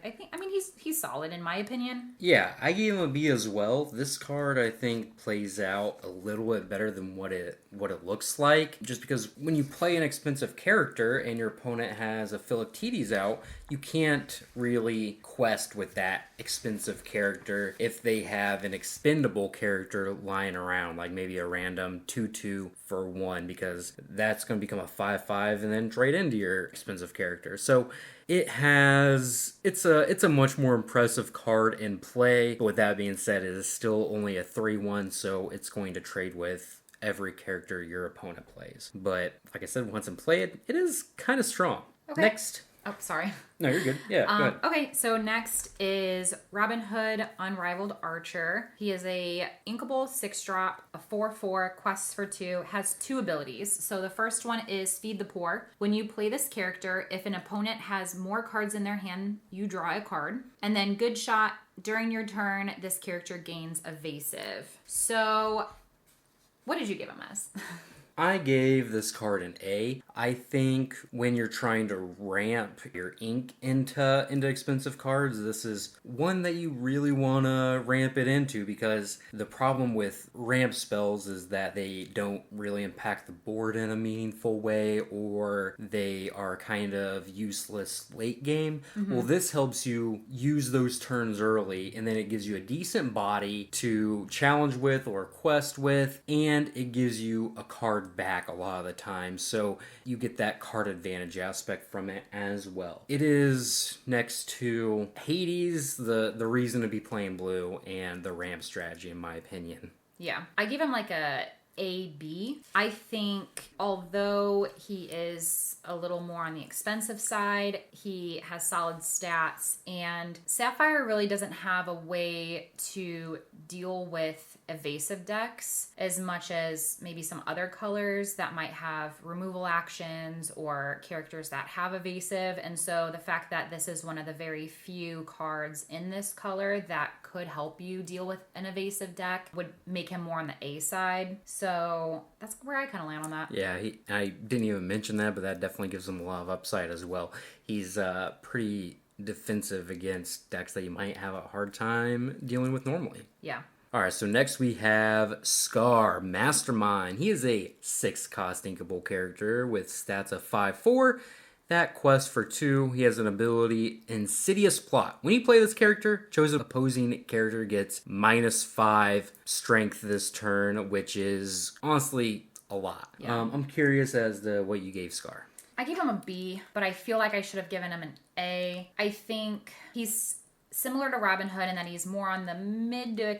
he's solid in my opinion. Yeah, I gave him a B as well. This card I think plays out a little bit better than what it looks like. Just because when you play an expensive character and your opponent has a Philatites out, you can't really quest with that expensive character if they have an expendable character lying around, like maybe a random 2/2 for 1, because that's going to become a 5/5 and then trade into your expensive character. So it's a much more impressive card in play. But with that being said, it is still only a 3/1, so it's going to trade with every character your opponent plays. But like I said, once in play, it is kind of strong. Okay. Next. Oh, sorry. No, you're good. Yeah, go ahead. Okay, so next is Robin Hood, Unrivaled Archer. He is a inkable 6-drop, a 4/4, quests for 2, has 2 abilities. So the first one is Feed the Poor. When you play this character, if an opponent has more cards in their hand, you draw a card. And then Good Shot, during your turn, this character gains evasive. So what did you give him as? I gave this card an A. I think when you're trying to ramp your ink into expensive cards, this is one that you really want to ramp it into, because the problem with ramp spells is that they don't really impact the board in a meaningful way, or they are kind of useless late game. Mm-hmm. Well, this helps you use those turns early, and then it gives you a decent body to challenge with or quest with, and it gives you a card back a lot of the time, so you get that card advantage aspect from it as well. It is next to Hades, the reason to be playing blue, and the ramp strategy, in my opinion. Yeah, I give him like a AB. I think although he is a little more on the expensive side, he has solid stats, and Sapphire really doesn't have a way to deal with evasive decks as much as maybe some other colors that might have removal actions or characters that have evasive. And so the fact that this is one of the very few cards in this color that could help you deal with an evasive deck would make him more on the A side. So that's where I kind of land on that. Yeah, I didn't even mention that, but that definitely gives him a lot of upside as well. He's pretty defensive against decks that you might have a hard time dealing with normally. Yeah. Alright, so next we have Scar, Mastermind. He is a 6-cost inkable character with stats of 5/4. That quest for 2, he has an ability, Insidious Plot. When you play this character, chosen opposing character gets -5 strength this turn, which is honestly a lot. Yeah. I'm curious as to what you gave Scar. I gave him a B, but I feel like I should have given him an A. I think he's similar to Robin Hood in that he's more on the mid to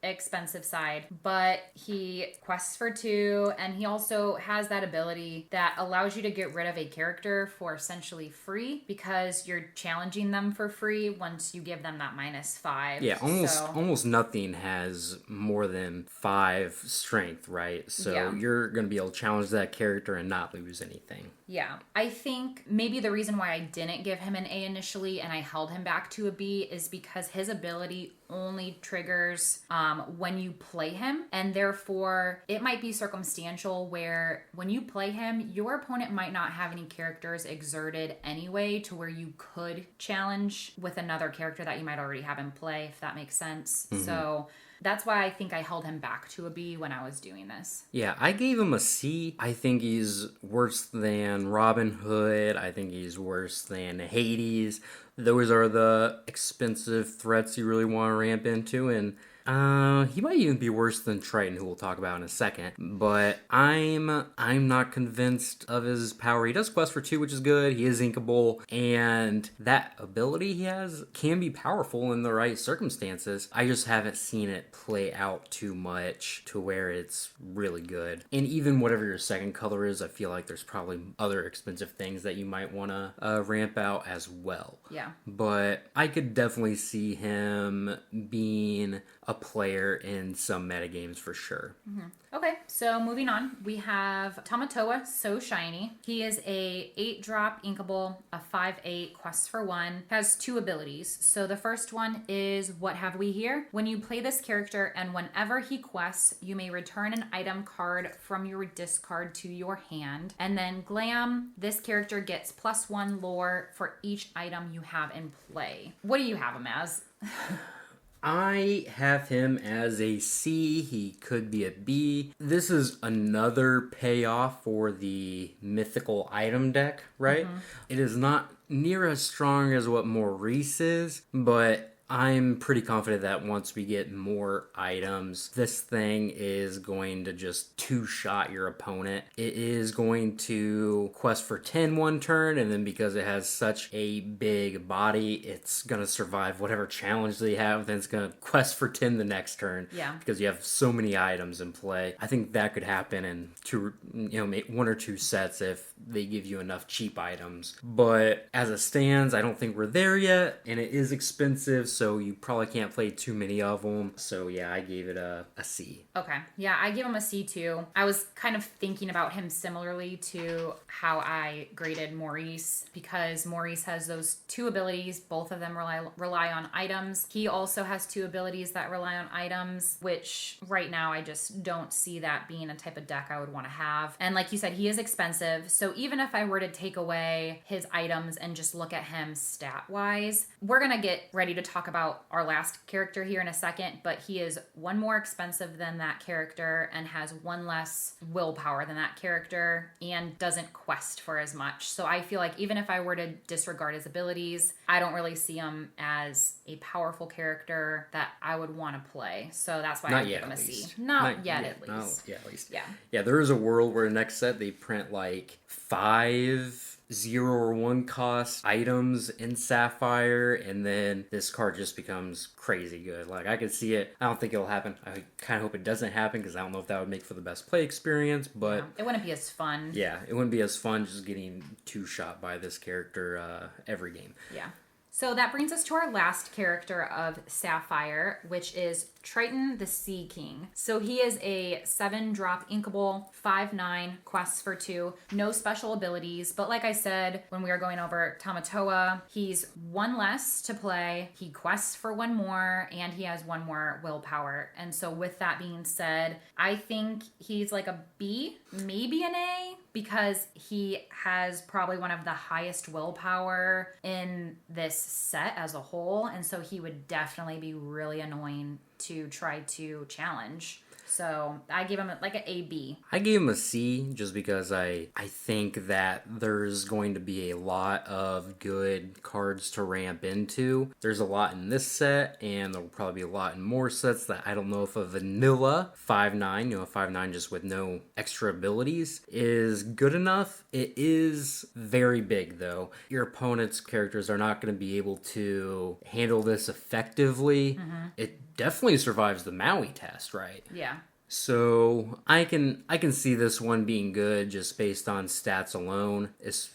expensive side, but he quests for 2, and he also has that ability that allows you to get rid of a character for essentially free, because you're challenging them for free once you give them that -5. Yeah, almost nothing has more than 5 strength, right? So yeah. You're going to be able to challenge that character and not lose anything. Yeah, I think maybe the reason why I didn't give him an A initially and I held him back to a B is because his ability only triggers when you play him, and therefore it might be circumstantial where when you play him, your opponent might not have any characters exerted anyway to where you could challenge with another character that you might already have in play, if that makes sense. Mm-hmm. So that's why I think I held him back to a B when I was doing this. Yeah, I gave him a C. I think he's worse than Robin Hood. I think he's worse than Hades. Those are the expensive threats you really want to ramp into, and He might even be worse than Triton, who we'll talk about in a second. But I'm not convinced of his power. He does quest for 2, which is good. He is inkable, and that ability he has can be powerful in the right circumstances. I just haven't seen it play out too much to where it's really good. And even whatever your second color is, I feel like there's probably other expensive things that you might want to ramp out as well. Yeah. But I could definitely see him being a player in some metagames for sure. Mm-hmm. Okay, so moving on, we have Tamatoa So Shiny. He is a 8-drop inkable, a 5/8, quests for 1, has 2 abilities. So the first one is What Have We Here? When you play this character and whenever he quests, you may return an item card from your discard to your hand. And then Glam, this character gets +1 lore for each item you have in play. What do you have him as? I have him as a C. He could be a B. This is another payoff for the mythical item deck, right? Mm-hmm. It is not near as strong as what Maurice is, but I'm pretty confident that once we get more items, this thing is going to just 2-shot your opponent. It is going to quest for 10 one turn, and then because it has such a big body, it's going to survive whatever challenge they have, then it's going to quest for 10 the next turn. Yeah. Because you have so many items in play. I think that could happen in 1 or 2 sets if they give you enough cheap items. But as it stands, I don't think we're there yet, and it is expensive, so you probably can't play too many of them. So yeah, I gave it a C. Okay. Yeah, I give him a C too. I was kind of thinking about him similarly to how I graded Maurice, because Maurice has those 2 abilities. Both of them rely on items. He also has 2 abilities that rely on items, which right now I just don't see that being a type of deck I would want to have. And like you said, he is expensive. So even if I were to take away his items and just look at him stat-wise, we're going to get ready to talk about our last character here in a second, but he is 1 more expensive than that character and has 1 less willpower than that character and doesn't quest for as much. So I feel like even if I were to disregard his abilities, I don't really see him as a powerful character that I would want to play. So that's why I give him a C. Not yet, at least. At least. Yeah. Yeah, there is a world where next set they print like 5 0 or 1 cost items in Sapphire, and then this card just becomes crazy good. Like, I could see it. I don't think it'll happen. I kind of hope it doesn't happen, because I don't know if that would make for the best play experience, but yeah, it wouldn't be as fun. Yeah, it wouldn't be as fun just getting 2-shot by this character every game. Yeah. So that brings us to our last character of Sapphire, which is Triton the Sea King. So he is a 7-drop inkable, 5/9, quests for 2, no special abilities. But like I said, when we were going over Tamatoa, he's 1 less to play, he quests for 1 more, and he has 1 more willpower. And so with that being said, I think he's like a B, maybe an A, because he has probably one of the highest willpower in this set as a whole, and so he would definitely be really annoying to try to challenge. So I gave him like an A-B. I gave him a C just because I think that there's going to be a lot of good cards to ramp into. There's a lot in this set, and there'll probably be a lot in more sets that I don't know if a vanilla 5/9, 5/9 just with no extra abilities, is good enough. It is very big though. Your opponent's characters are not going to be able to handle this effectively. Mm-hmm. It definitely survives the Maui test, right? Yeah. So I can see this one being good just based on stats alone. It's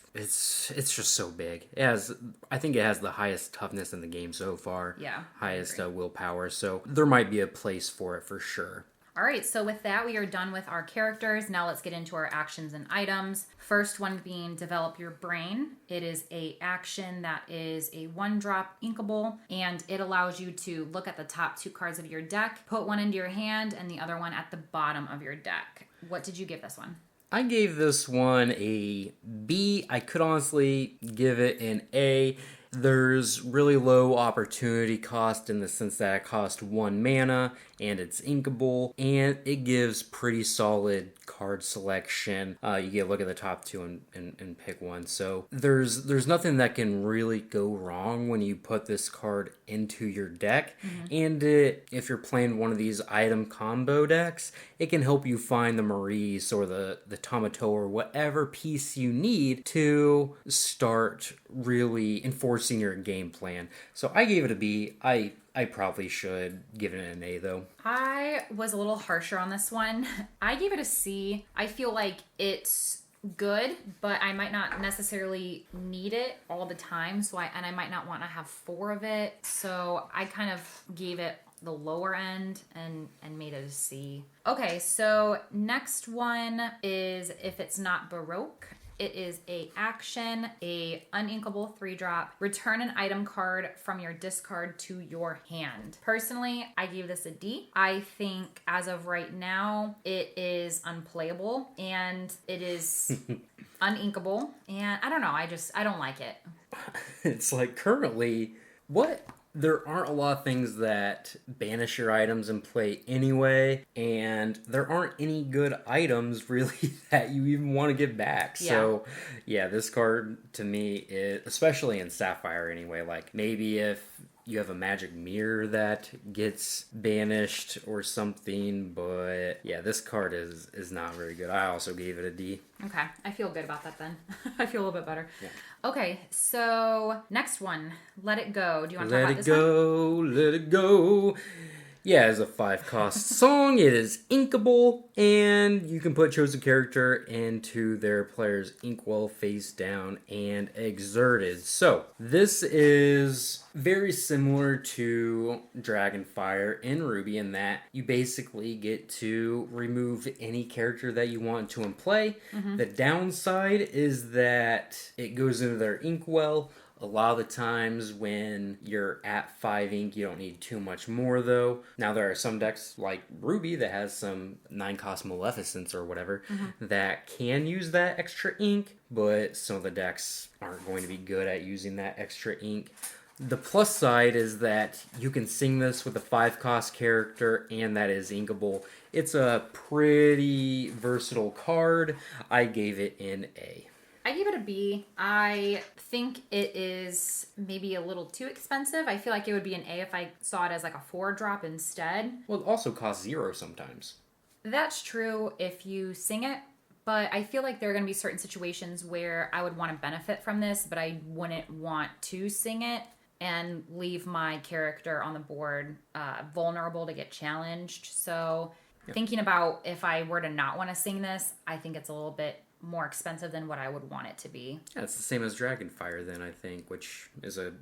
just so big. I think it has the highest toughness in the game so far. Yeah. Highest willpower. So there might be a place for it for sure. All right, so with that, we are done with our characters. Now let's get into our actions and items. First one being Develop Your Brain. It is a action that is a 1-drop inkable, and it allows you to look at the top 2 cards of your deck, put one into your hand, and the other one at the bottom of your deck. What did you give this one? I gave this one a B. I could honestly give it an A. There's really low opportunity cost in the sense that it costs 1 mana and it's inkable, and it gives pretty solid card selection. You get a look at the top 2 and pick one. So there's nothing that can really go wrong when you put this card into your deck. And if you're playing one of these item combo decks, it can help you find the Maurice or the Tomato or whatever piece you need to start really enforcing your game plan. So I gave it a B. I probably should give it an A though. I was a little harsher on this one. I gave it a C. I feel like it's good, but I might not necessarily need it all the time. I might not want to have 4 of it. So I kind of gave it the lower end and made it a C. Okay, so next one is If It's Not Baroque. It is a uninkable 3-drop. Return an item card from your discard to your hand. Personally, I gave this a D. I think as of right now, it is unplayable and it is uninkable. And I don't know, I don't like it. It's like currently, what? There aren't a lot of things that banish your items in play anyway, and there aren't any good items really that you even want to get back. Yeah. So, yeah, this card to me is, especially in Sapphire anyway, like maybe if you have a magic mirror that gets banished or something, but yeah, this card is not very good. I also gave it a D. Okay, I feel good about that then. I feel a little bit better. Yeah. Okay, so next one, Let It Go. Do you want to talk about this one? Let it go. Yeah, it's a 5-cost song. It is inkable, and you can put chosen character into their player's inkwell face down and exerted. So, this is very similar to Dragonfire in Ruby in that you basically get to remove any character that you want to in play. The downside is that it goes into their inkwell. A lot of the times when you're at 5 ink, you don't need too much more though. Now there are some decks like Ruby that has some 9-cost Maleficence or whatever that can use that extra ink, but some of the decks aren't going to be good at using that extra ink. The plus side is that you can sing this with a 5-cost character and that is inkable. It's a pretty versatile card. I gave it an A. I gave it a B. I think it is maybe a little too expensive. I feel like it would be an A if I saw it as like a 4-drop instead. Well, it also costs 0 sometimes. That's true if you sing it, but I feel like there are going to be certain situations where I would want to benefit from this, but I wouldn't want to sing it and leave my character on the board vulnerable to get challenged. So thinking about if I were to not want to sing this, I think it's a little bit more expensive than what I would want it to be. Yeah, it's the same as Dragonfire then, I think, which is a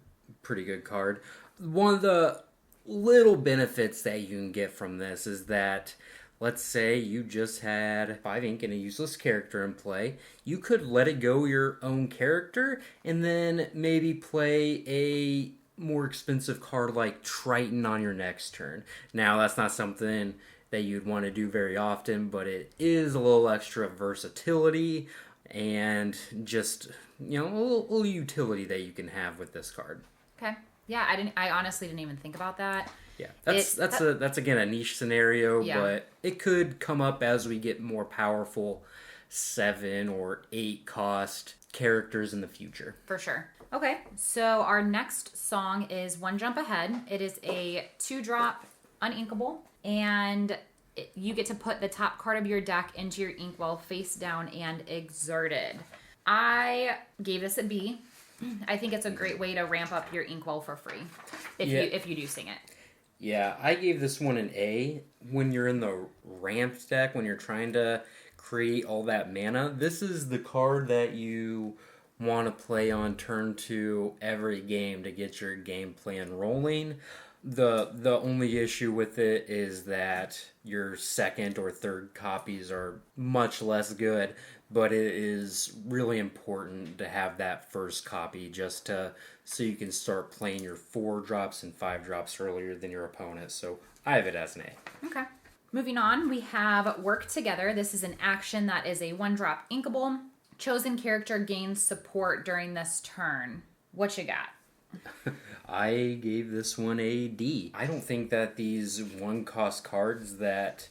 pretty good card. One of the little benefits that you can get from this is that, let's say you just had 5 ink and a useless character in play. You could let it go your own character and then maybe play a more expensive card like Triton on your next turn. Now, that's not something that you'd want to do very often, but it is a little extra versatility and just, you know, a little utility that you can have with this card. Okay. Yeah, I honestly didn't even think about that. Yeah, that's again a niche scenario, but it could come up as we get more powerful 7 or 8 cost characters in the future. For sure. Okay, so our next song is One Jump Ahead. It is a 2-drop uninkable, and you get to put the top card of your deck into your inkwell face down and exerted. I gave this a B. I think it's a great way to ramp up your inkwell for free if you do sing it. Yeah, I gave this one an A. When you're in the ramped deck, when you're trying to create all that mana, this is the card that you want to play on turn 2 every game to get your game plan rolling. The only issue with it is that your second or third copies are much less good, but it is really important to have that first copy just so you can start playing your 4-drops and 5-drops earlier than your opponent. So I have it as an A. Okay. Moving on, we have Work Together. This is an action that is a 1-drop inkable. Chosen character gains support during this turn. What you got? I gave this one a D. I don't think that these one-cost cards that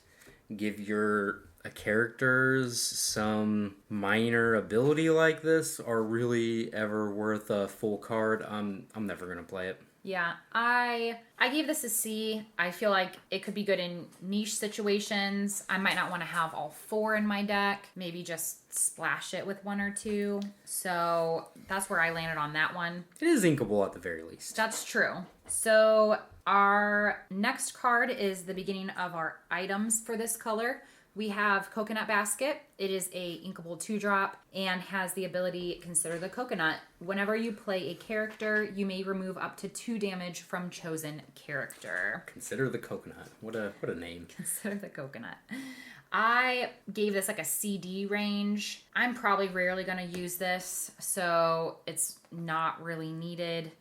give your characters some minor ability like this are really ever worth a full card. I'm never gonna play it. Yeah, I gave this a C. I feel like it could be good in niche situations. I might not want to have all 4 in my deck. Maybe just splash it with 1 or 2. So that's where I landed on that one. It is inkable at the very least. That's true. So our next card is the beginning of our items for this color. We have Coconut Basket. It is a inkable 2-drop and has the ability, consider the coconut. Whenever you play a character, you may remove up to 2 damage from chosen character. Consider the coconut. What a name. Consider the coconut. I gave this like a CD range. I'm probably rarely going to use this, so it's not really needed.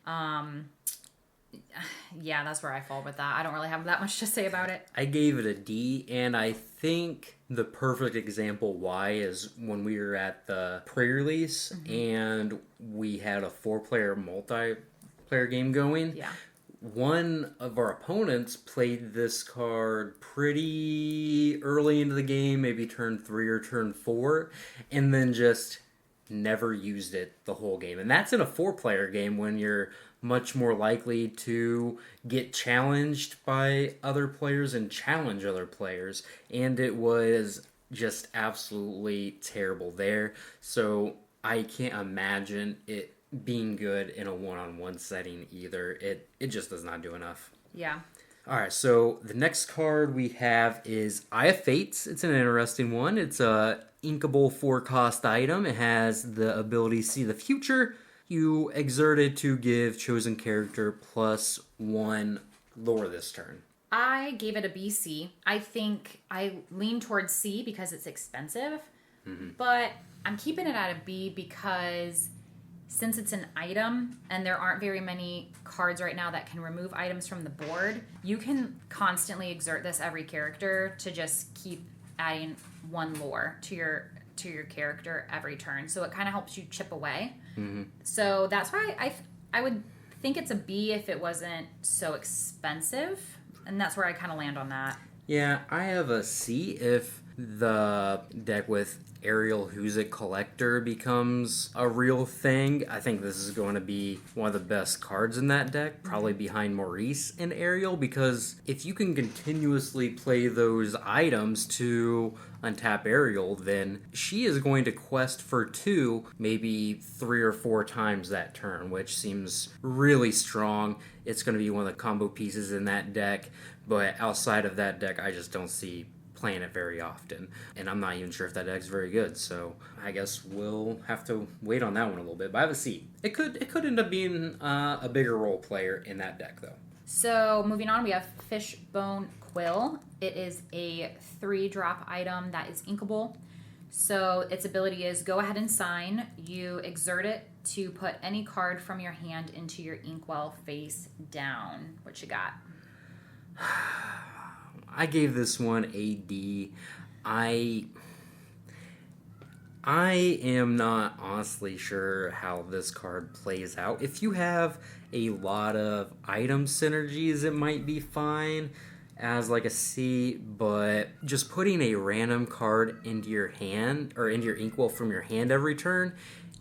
Yeah, that's where I fall with that. I don't really have that much to say about it. I gave it a D, and I think the perfect example why is when we were at the pre-release and we had a 4-player multiplayer game going. Yeah. One of our opponents played this card pretty early into the game, maybe turn 3 or turn 4, and then just never used it the whole game. And that's in a 4-player game when you're much more likely to get challenged by other players and challenge other players. And it was just absolutely terrible there. So I can't imagine it being good in a one-on-one setting either. It just does not do enough. Yeah. Alright, so the next card we have is Ayah Fates. It's an interesting one. It's a inkable 4-cost item. It has the ability to see the future. You exert it to give chosen character +1 lore this turn. I gave it a BC. I think I lean towards C because it's expensive, but I'm keeping it at a B because since it's an item and there aren't very many cards right now that can remove items from the board, you can constantly exert this every character to just keep adding 1 lore to your character every turn. So it kind of helps you chip away. So that's why I would think it's a B if it wasn't so expensive. And that's where I kind of land on that. Yeah, I have a C if the deck with Ariel Who's It Collector becomes a real thing. I think this is going to be one of the best cards in that deck, probably behind Maurice and Ariel, because if you can continuously play those items to untap Ariel, then she is going to quest for 2, maybe 3 or 4 times that turn, which seems really strong. It's going to be one of the combo pieces in that deck, but outside of that deck, I just don't see playing it very often, and I'm not even sure if that deck's very good, so I guess we'll have to wait on that one a little bit. But I have a C. It could end up being a bigger role player in that deck, though. So moving on, we have Fishbone Quill. It is a 3-drop item that is inkable. So its ability is go ahead and sign. You exert it to put any card from your hand into your inkwell face down. What you got? I gave this one a D. I am not honestly sure how this card plays out. If you have a lot of item synergies, it might be fine as like a C, but just putting a random card into your hand or into your inkwell from your hand every turn,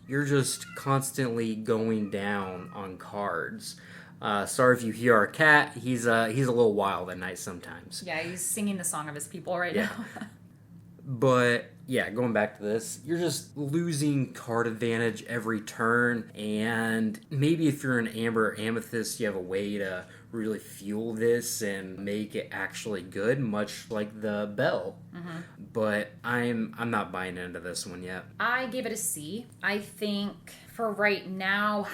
you're just constantly going down on cards. Sorry if you hear our cat. He's a little wild at night sometimes. Yeah, he's singing the song of his people right now. But yeah, going back to this, you're just losing card advantage every turn, and maybe if you're an Amber or Amethyst, you have a way to really fuel this and make it actually good, much like the Belle. But I'm not buying into this one yet. I gave it a C. I think for right now,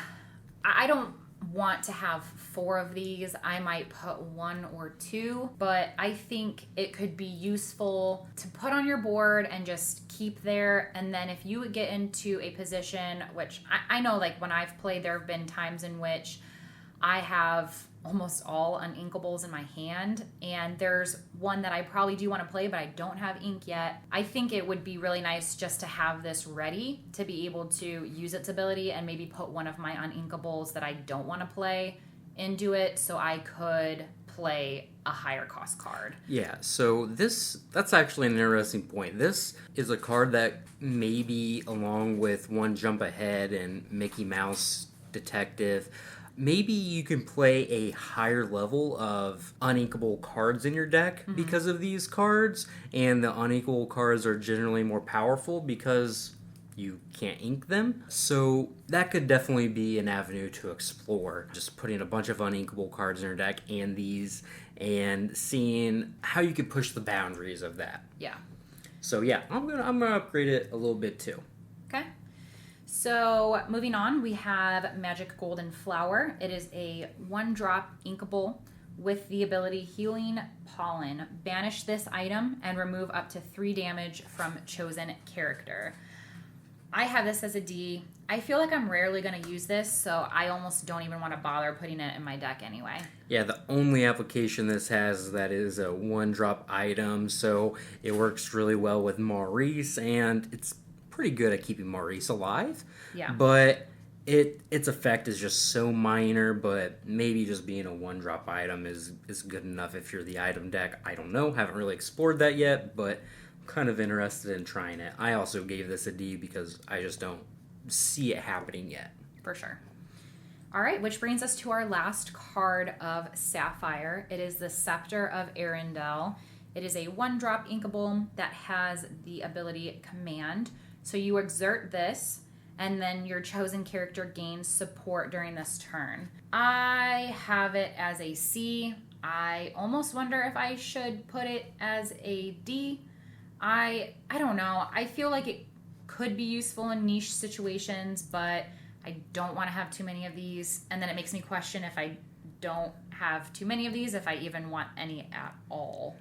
I don't want to have 4 of these. I might put 1 or 2, but I think it could be useful to put on your board and just keep there. And then if you get into a position, which I know like when I've played, there have been times in which I have almost all uninkables in my hand, and there's one that I probably do want to play, but I don't have ink yet. I think it would be really nice just to have this ready to be able to use its ability and maybe put one of my uninkables that I don't want to play into it so I could play a higher cost card. Yeah, so that's actually an interesting point. This is a card that maybe, along with One Jump Ahead and Mickey Mouse Detective, maybe you can play a higher level of uninkable cards in your deck because of these cards, and the unequal cards are generally more powerful because you can't ink them. So that could definitely be an avenue to explore. Just putting a bunch of uninkable cards in your deck and these, and seeing how you could push the boundaries of that. Yeah. So yeah, I'm gonna upgrade it a little bit too. Okay. So moving on, we have Magic Golden Flower. It is a 1-drop inkable with the ability Healing Pollen. Banish this item and remove up to 3 damage from chosen character. I have this as a D. I feel like I'm rarely going to use this, so I almost don't even want to bother putting it in my deck anyway. Yeah, the only application this has is that it is a 1-drop item, so it works really well with Maurice, and it's pretty good at keeping Maurice alive. Yeah. But its effect is just so minor, but maybe just being a 1-drop item is good enough if you're the item deck. I don't know, haven't really explored that yet, but kind of interested in trying it. I also gave this a D because I just don't see it happening yet. For sure. All right, which brings us to our last card of Sapphire. It is the Scepter of Arendelle. It is a 1-drop inkable that has the ability Command. So you exert this, and then your chosen character gains support during this turn. I have it as a C. I almost wonder if I should put it as a D. I don't know. I feel like it could be useful in niche situations, but I don't want to have too many of these. And then it makes me question, if I don't have too many of these, if I even want any at all.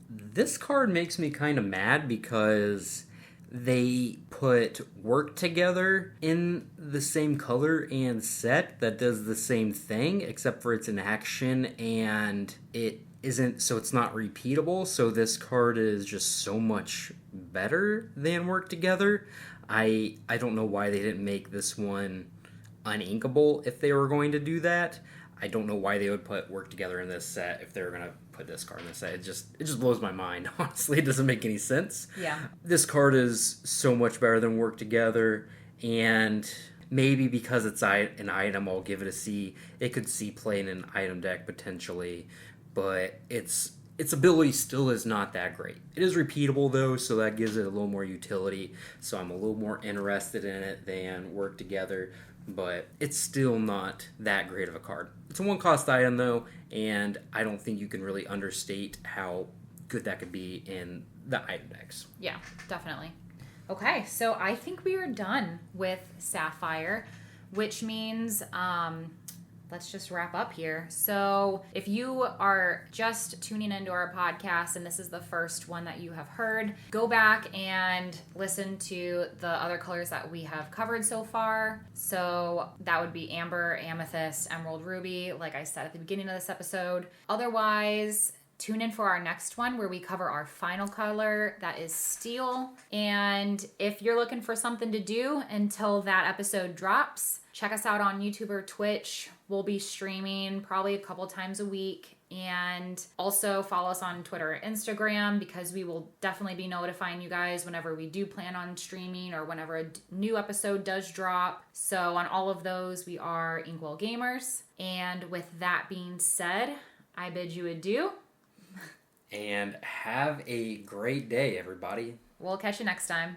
This card makes me kind of mad because they put Work Together in the same color and set that does the same thing, except for it's an action and it isn't, so it's not repeatable. So this card is just so much better than Work Together. I don't know why they didn't make this one uninkable if they were going to do that. I don't know why they would put Work Together in this set if they were going to put this card in this set. It just blows my mind. Honestly, it doesn't make any sense. Yeah. This card is so much better than Work Together, and maybe because it's an item, I'll give it a C. It could see play in an item deck potentially, but its ability still is not that great. It is repeatable though, so that gives it a little more utility. So I'm a little more interested in it than Work Together, but it's still not that great of a card. It's a 1-cost item though, and I don't think you can really understate how good that could be in the item decks. Yeah, definitely. Okay, so I think we are done with Sapphire, which means let's just wrap up here. So if you are just tuning into our podcast and this is the first one that you have heard, go back and listen to the other colors that we have covered so far. So that would be Amber, Amethyst, Emerald, Ruby, like I said at the beginning of this episode. Otherwise, tune in for our next one where we cover our final color, that is Steel. And if you're looking for something to do until that episode drops, check us out on YouTube or Twitch. We'll be streaming probably a couple times a week. And also follow us on Twitter or Instagram, because we will definitely be notifying you guys whenever we do plan on streaming or whenever a new episode does drop. So on all of those, we are Inkwell Gamers. And with that being said, I bid you adieu. And have a great day, everybody. We'll catch you next time.